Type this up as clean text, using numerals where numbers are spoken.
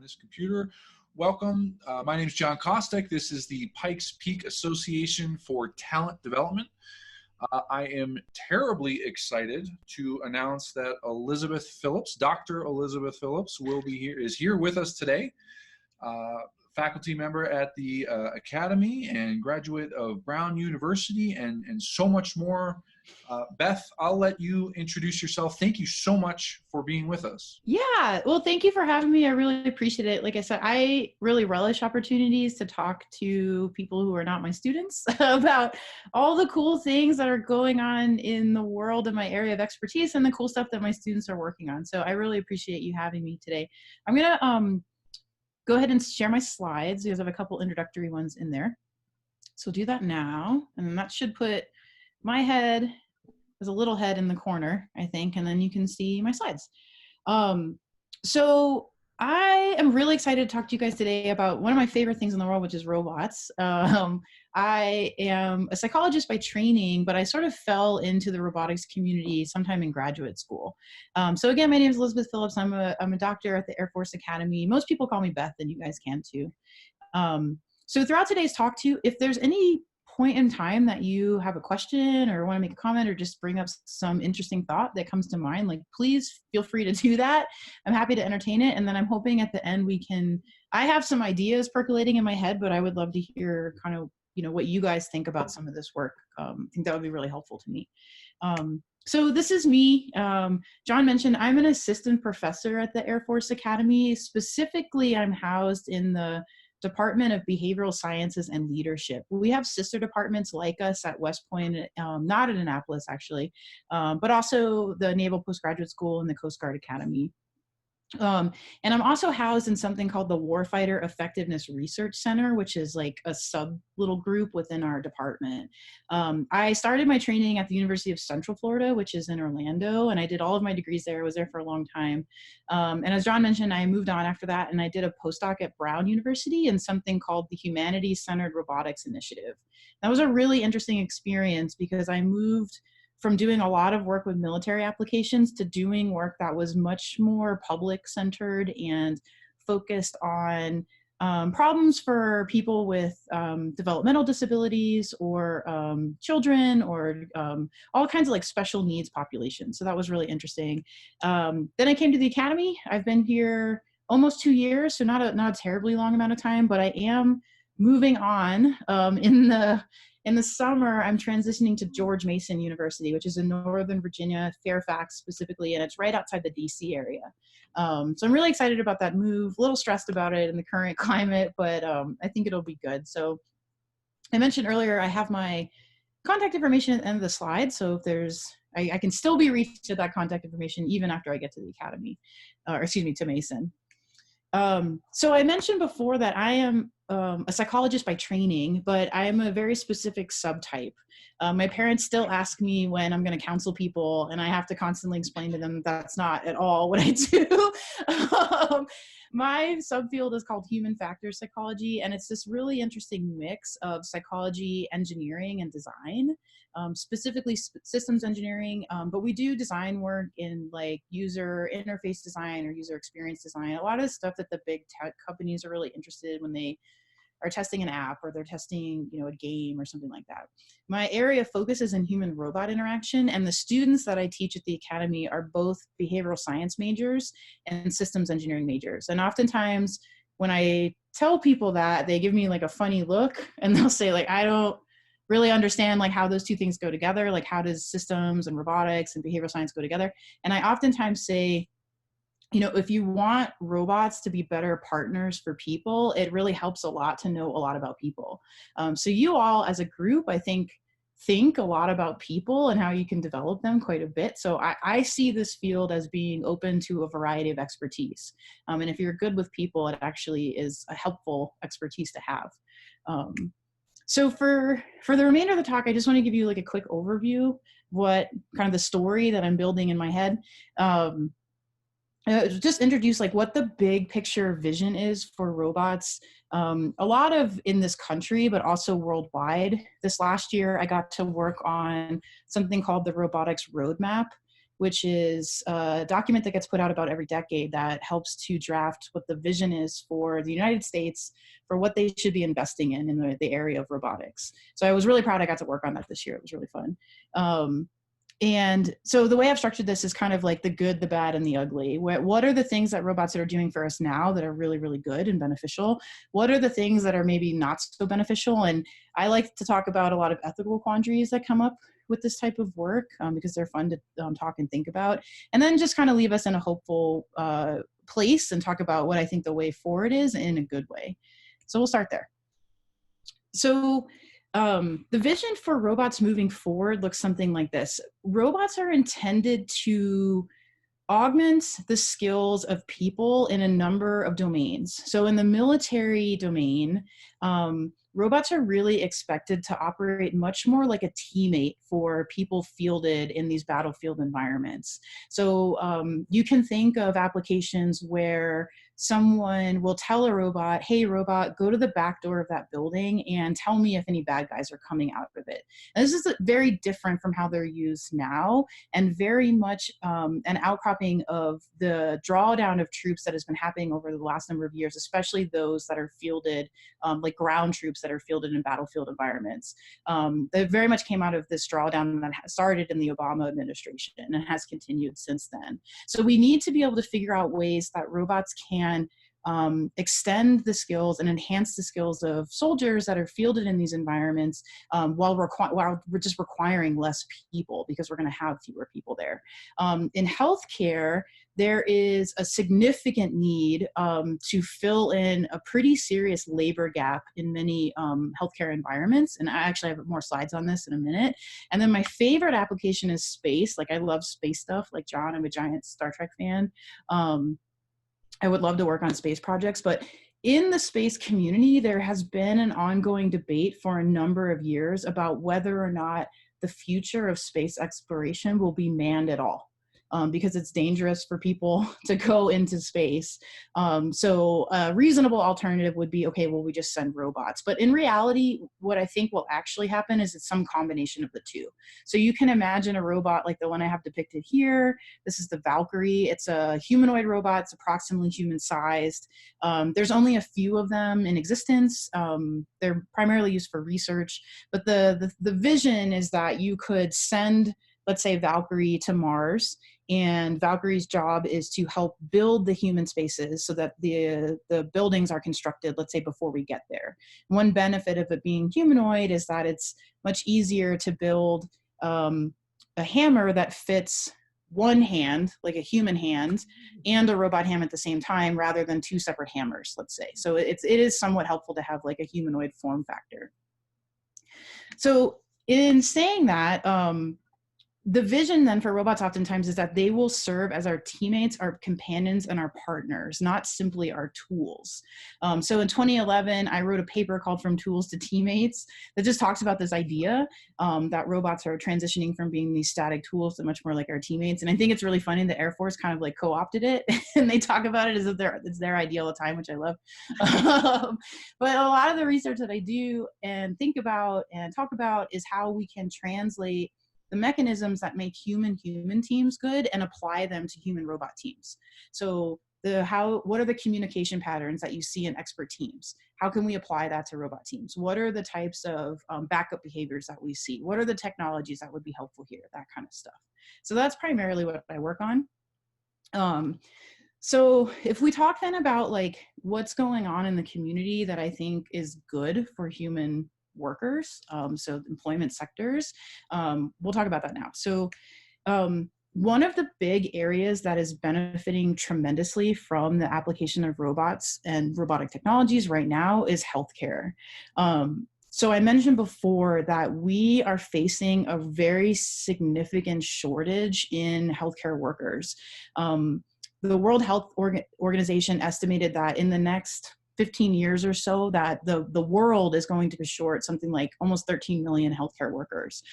on this computer. Welcome. My name is John Kostek. This is the Pikes Peak Association for Talent Development. I am terribly excited to announce that Elizabeth Phillips, Dr. Elizabeth Phillips, is here with us today. Faculty member at the Academy and graduate of Brown University and so much more. Beth, I'll let you introduce yourself. Thank you so much for being with us. Yeah, well, thank you for having me. I really appreciate it. Like I said, I really relish opportunities to talk to people who are not my students about all the cool things that are going on in the world in my area of expertise and the cool stuff that my students are working on. So I really appreciate you having me today. I'm going to go ahead and share my slides because I have a couple introductory ones in there. So I'll do that now. And then that should put my head, there's a little head in the corner, I think, and then you can see my slides. So I am really excited to talk to you guys today about one of my favorite things in the world, which is robots. I am a psychologist by training, but I sort of fell into the robotics community sometime in graduate school. So again, my name is Elizabeth Phillips. I'm a doctor at the Air Force Academy. Most people call me Beth, and you guys can too. So throughout today's talk too, if there's any point in time that you have a question or want to make a comment or just bring up some interesting thought that comes to mind, like please feel free to do that. I'm happy to entertain it. And then I'm hoping at the end I have some ideas percolating in my head, but I would love to hear kind of, what you guys think about some of this work. I think that would be really helpful to me. So this is me. John mentioned I'm an assistant professor at the Air Force Academy. Specifically, I'm housed in the Department of Behavioral Sciences and Leadership. We have sister departments like us at West Point, not at Annapolis actually, but also the Naval Postgraduate School and the Coast Guard Academy. And I'm also housed in something called the Warfighter Effectiveness Research Center, which is like a sub little group within our department. I started my training at the University of Central Florida, which is in Orlando, and I did all of my degrees there. I was there for a long time. And as John mentioned, I moved on after that, and I did a postdoc at Brown University in something called the Humanities-Centered Robotics Initiative. That was a really interesting experience because I moved from doing a lot of work with military applications to doing work that was much more public centered and focused on problems for people with developmental disabilities or children or all kinds of like special needs populations. So that was really interesting. Then I came to the Academy. I've been here almost 2 years, so not a terribly long amount of time, but I am moving on in the summer. I'm transitioning to George Mason University, which is in Northern Virginia, Fairfax specifically, and it's right outside the DC area. So I'm really excited about that move, a little stressed about it in the current climate, but I think it'll be good. So I mentioned earlier, I have my contact information at the end of the slide. So if I can still be reached at that contact information even after I get to the Academy, to Mason. So I mentioned before that I am a psychologist by training, but I am a very specific subtype. My parents still ask me when I'm going to counsel people, and I have to constantly explain to them that's not at all what I do. My subfield is called human factors psychology, and it's this really interesting mix of psychology, engineering, and design, specifically systems engineering, but we do design work in like user interface design or user experience design, a lot of stuff that the big tech companies are really interested in when they are testing an app or they're testing, a game or something like that. My area of focus is in human robot interaction, and the students that I teach at the Academy are both behavioral science majors and systems engineering majors. And oftentimes when I tell people that, they give me like a funny look and they'll say like, I don't really understand like how those two things go together. Like how does systems and robotics and behavioral science go together? And I oftentimes say, if you want robots to be better partners for people, it really helps a lot to know a lot about people. So you all as a group, I think a lot about people and how you can develop them quite a bit. So I see this field as being open to a variety of expertise. And if you're good with people, it actually is a helpful expertise to have. So for the remainder of the talk, I just want to give you like a quick overview, what kind of the story that I'm building in my head. Just introduce like what the big picture vision is for robots. A lot of in this country, but also worldwide. This last year, I got to work on something called the Robotics Roadmap, which is a document that gets put out about every decade that helps to draft what the vision is for the United States for what they should be investing in the area of robotics. So I was really proud I got to work on that this year. It was really fun. And so the way I've structured this is kind of like the good, the bad, and the ugly. What are the things that robots are doing for us now that are really, really good and beneficial? What are the things that are maybe not so beneficial? And I like to talk about a lot of ethical quandaries that come up with this type of work because they're fun to talk and think about. And then just kind of leave us in a hopeful place and talk about what I think the way forward is in a good way. So we'll start there. So the vision for robots moving forward looks something like this. Robots are intended to augment the skills of people in a number of domains. So in the military domain, robots are really expected to operate much more like a teammate for people fielded in these battlefield environments. So you can think of applications where someone will tell a robot, hey robot, go to the back door of that building and tell me if any bad guys are coming out of it. And this is very different from how they're used now, and very much an outcropping of the drawdown of troops that has been happening over the last number of years, especially those that are fielded, like ground troops that are fielded in battlefield environments. They very much came out of this drawdown that started in the Obama administration and has continued since then. So we need to be able to figure out ways that robots can extend the skills and enhance the skills of soldiers that are fielded in these environments while we're just requiring less people, because we're going to have fewer people there. In healthcare, there is a significant need to fill in a pretty serious labor gap in many healthcare environments. And I actually have more slides on this in a minute. And then my favorite application is space. Like I love space stuff. Like John, I'm a giant Star Trek fan. I would love to work on space projects, but in the space community, there has been an ongoing debate for a number of years about whether or not the future of space exploration will be manned at all. Because it's dangerous for people to go into space. So a reasonable alternative would be, okay, well, we just send robots. But in reality, what I think will actually happen is it's some combination of the two. So you can imagine a robot like the one I have depicted here. This is the Valkyrie. It's a humanoid robot. It's approximately human-sized. There's only a few of them in existence. They're primarily used for research. But the vision is that you could send, let's say, Valkyrie to Mars, and Valkyrie's job is to help build the human spaces so that the buildings are constructed, let's say, before we get there. One benefit of it being humanoid is that it's much easier to build a hammer that fits one hand, like a human hand, and a robot hand at the same time, rather than two separate hammers, let's say. So it is somewhat helpful to have like a humanoid form factor. So in saying that, the vision then for robots oftentimes is that they will serve as our teammates, our companions, and our partners, not simply our tools. So in 2011, I wrote a paper called From Tools to Teammates that just talks about this idea that robots are transitioning from being these static tools to much more like our teammates. And I think it's really funny the Air Force kind of like co-opted it and they talk about it as if it's their idea all the time, which I love. But a lot of the research that I do and think about and talk about is how we can translate the mechanisms that make human teams good and apply them to human robot teams. So what are the communication patterns that you see in expert teams? How can we apply that to robot teams? What are the types of backup behaviors that we see? What are the technologies that would be helpful here? That kind of stuff. So that's primarily what I work on. So if we talk then about like what's going on in the community that I think is good for human workers, so employment sectors, we'll talk about that now. So one of the big areas that is benefiting tremendously from the application of robots and robotic technologies right now is healthcare. So I mentioned before that we are facing a very significant shortage in healthcare workers. The World Health Organization estimated that in the next 15 years or so that the world is going to be short something like almost 13 million healthcare workers.